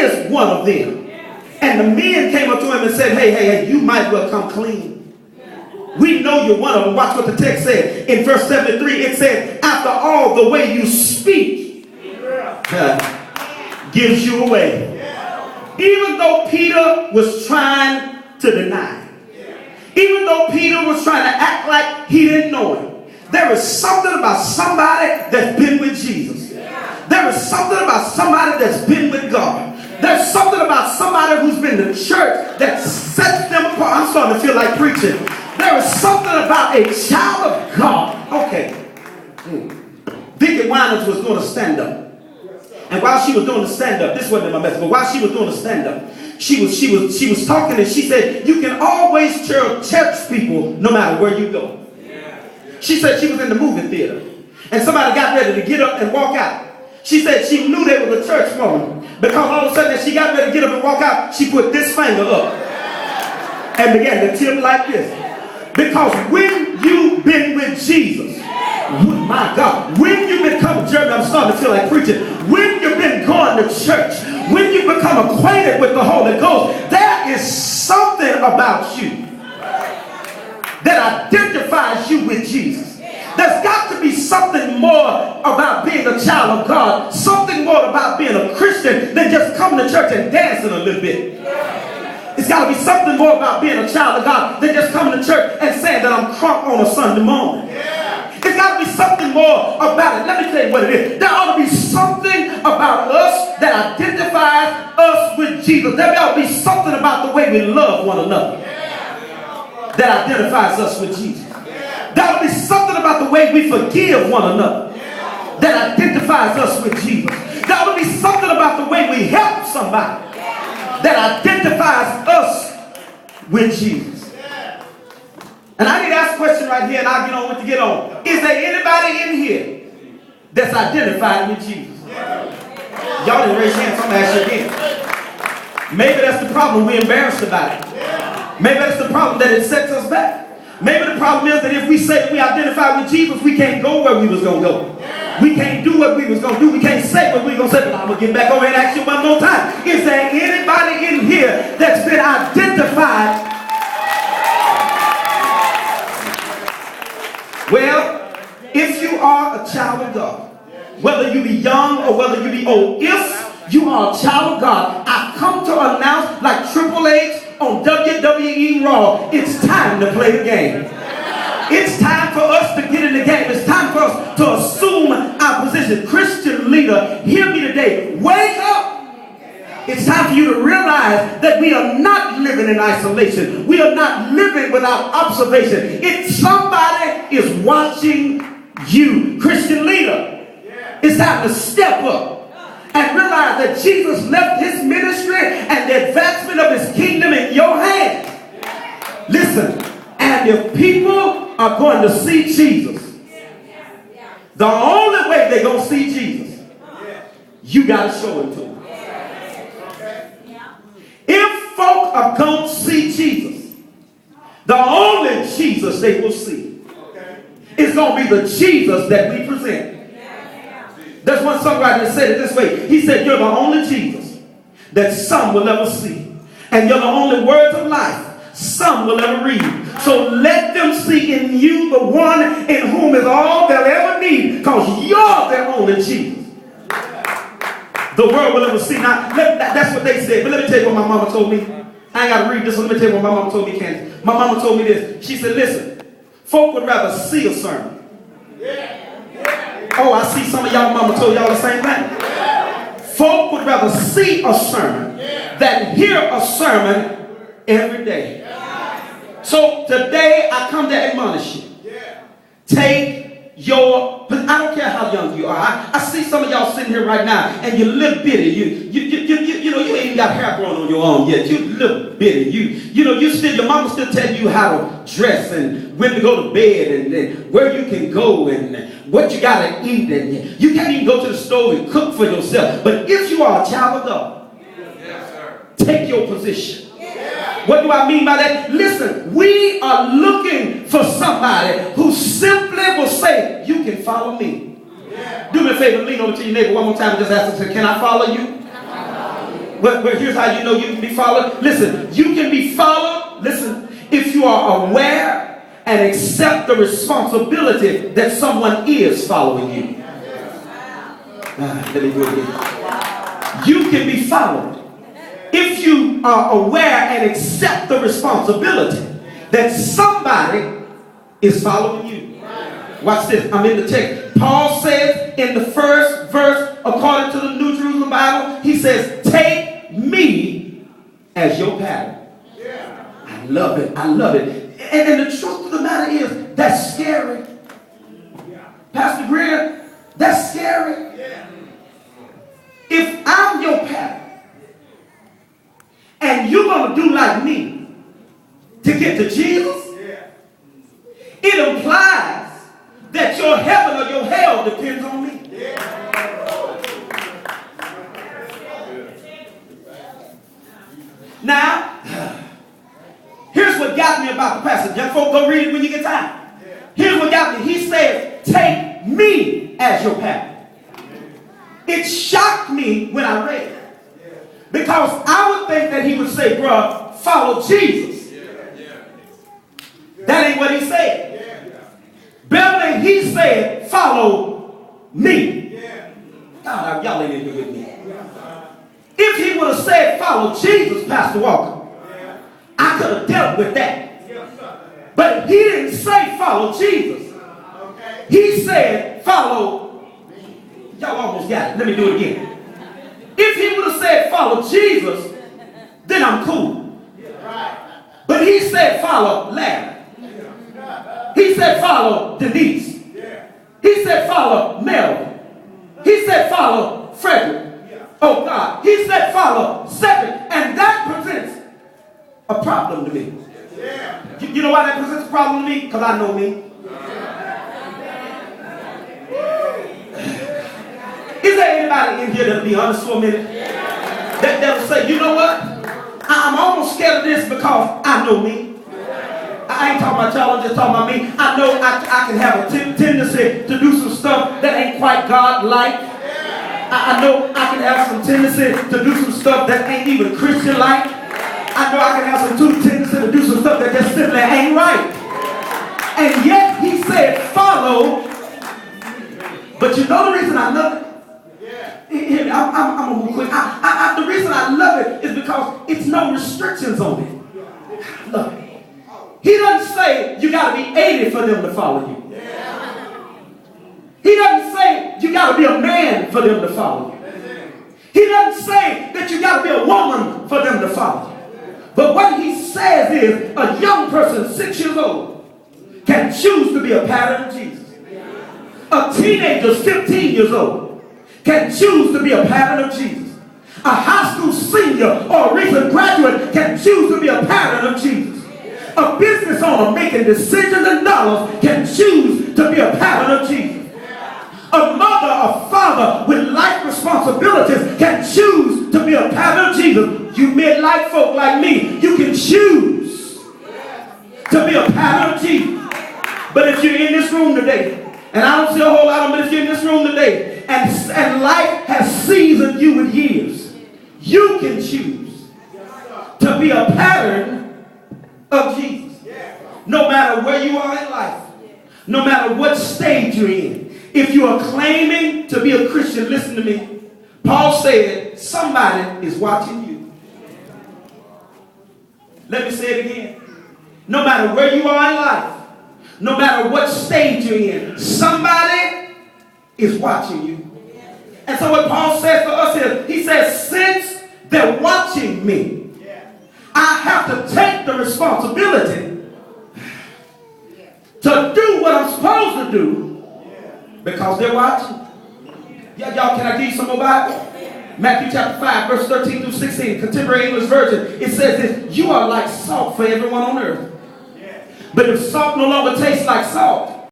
is one of them. And the men came up to him and said, hey, you might well come clean. We know you're one of them. Watch what the text said. In verse 73, it says, after all, the way you speak gives you away. Even though Peter was trying to deny, even though Peter was trying to act like he didn't know him, there is something about somebody that's been with Jesus. There is something about somebody that's been with God. There's something about somebody who's been to church that sets them apart. I'm starting to feel like preaching. There is something about a child of God. Okay. Vicky Winans was doing a stand-up. And while she was doing the stand-up, this wasn't in my message, but while she was doing the stand-up, she was talking and she said, you can always tell church people no matter where you go. She said she was in the movie theater and somebody got ready to get up and walk out. She said she knew they was a church woman because all of a sudden as she got ready to get up and walk out, she put this finger up and began to tip like this. Because when you've been with Jesus, my God, when you become a German, I'm starting to feel like preaching. When you've been going to church, when you become acquainted with the Holy Ghost, there is something about you that identifies you with Jesus. There's got to be something more about being a child of God, something more about being a Christian than just coming to church and dancing a little bit. It's got to be something more about being a child of God than just coming to church and saying that I'm crunk on a Sunday morning. There's got to be something more about it. Let me tell you what it is. There ought to be something about us that identifies us with Jesus. There ought to be something about the way we love one another that identifies us with Jesus. There ought to be something about the way we forgive one another that identifies us with Jesus. There ought to be something about the way we help somebody that identifies us with Jesus. And I need to ask a question right here and I'll get on with to get on. Is there anybody in here that's identified with Jesus? Y'all didn't raise your hands, so I'm going to ask you again. Maybe that's the problem, we're embarrassed about it. Maybe that's the problem, that it sets us back. Maybe the problem is that if we say we identify with Jesus, we can't go where we was going to go. We can't do what we was going to do. We can't say what we was going to say. But I'm going to get back over and ask you one more time. Is there anybody in here that's been identified? Well, if you are a child of God, whether you be young or whether you be old, if you are a child of God, I come to announce like Triple H on WWE Raw, it's time to play the game. It's time for us to get in the game. It's time for us to assume our position. Christian leader, hear me today. Wake up. It's time for you to realize that we are not living in isolation. We are not living without observation. It's somebody is watching you. Christian leader, it's time to step up and realize that Jesus left his ministry and the advancement of his kingdom in your hands. Listen, and if people are going to see Jesus, the only way they're going to see Jesus, you got to show him to them. If folk are going to see Jesus, the only Jesus they will see is going to be the Jesus that we present. There's one songwriter that said it this way. He said, you're the only Jesus that some will ever see. And you're the only words of life some will ever read. So let them see in you the one in whom is all they'll ever need, because you're their only Jesus the world will ever see. Now, that's what they said. But let me tell you what my mama told me. I ain't got to read this one. Let me tell you what my mama told me, Candace. My mama told me this. She said, listen, folk would rather see a sermon. Oh, I see some of y'all mama told y'all the same thing. Folk would rather see a sermon than hear a sermon every day. So today I come to admonish you. Take your, but I don't care how young you are. I see some of y'all sitting here right now and you're little bitty. You know, you ain't even got hair growing on your arm yet. You're little bitty. Your mama still telling you how to dress and when to go to bed and where you can go and what you got to eat. And you can't even go to the stove and cook for yourself. But if you are a child of God, take your position. What do I mean by that? Listen, we are looking for somebody who simply will say, you can follow me. Do me a favor, lean over to your neighbor one more time and just ask them, can I follow you? Well, here's how you know you can be followed. Listen, you can be followed, listen, if you are aware and accept the responsibility that someone is following you. Let me do it again. You can be followed if you are aware and accept the responsibility that somebody is following you. Watch this. I'm in the text. Paul says in the first verse, according to the New Jerusalem Bible, he says, take me as your pattern. I love it. I love it. And the truth of the matter is, that's scary. Pastor Greer, that's scary. If I'm your pattern and you're going to do like me to get to Jesus, it implies that your heaven or your hell depends on me. Now, here's what got me about the passage. Young folk, go read it when you get time. Here's what got me. He said, take me as your pattern. It shocked me when I read it. Because I would think that he would say, bruh, follow Jesus. That ain't what he said. Better, he said, follow me. God, y'all ain't in here with me. If he would have said, follow Jesus, Pastor Walker, I could have dealt with that. But he didn't say, follow Jesus. He said, follow. Y'all almost got it. Let me do it again. If he would have said, follow Jesus, then I'm cool. But he said, follow Larry. He said, follow Denise. He said, follow Melvin. He said, follow Frederick. Oh, God. He said, follow Cedric. And that presents a problem to me. You know why that presents a problem to me? Because I know me. Is there anybody in here that'll be honest for a minute? That'll say, you know what? I'm almost scared of this because I know me. I ain't talking about y'all, I'm just talking about me. I know I can have a tendency to do some stuff that ain't quite God-like. I know I can have some tendency to do some stuff that ain't even Christian-like. I know I can have some tendency to do some stuff that just simply ain't right. And yet he said, follow. But you know the reason I love it? I'm going to move quick. The reason I love it is because it's no restrictions on it. I love it. He doesn't say you got to be 80 for them to follow you. He doesn't say you got to be a man for them to follow you. He doesn't say that you got to be a woman for them to follow you. But what he says is a young person, 6 years old, can choose to be a pattern of Jesus. A teenager, 15 years old, can choose to be a pattern of Jesus. A high school senior or a recent graduate can choose to be a pattern of Jesus. A business owner making decisions in dollars can choose to be a pattern of Jesus. A mother or father with life responsibilities can choose to be a pattern of Jesus. You midlife folk like me, you can choose to be a pattern of Jesus. But if you're in this room today, and I don't see a whole lot of them, but if you're in this room today, and life has seasoned you with years, you can choose to be a pattern of Jesus. No matter where you are in life, no matter what stage you're in, if you are claiming to be a Christian, listen to me. Paul said, somebody is watching you. Let me say it again. No matter where you are in life, no matter what stage you're in, somebody is watching you. And so what Paul says to us is, he says, since they're watching me, I have to take the responsibility to do what I'm supposed to do because they're watching. Y'all, can I give you some more Bible? Matthew chapter 5, verse 13 through 16, contemporary English version. It says this, you are like salt for everyone on earth. But if salt no longer tastes like salt,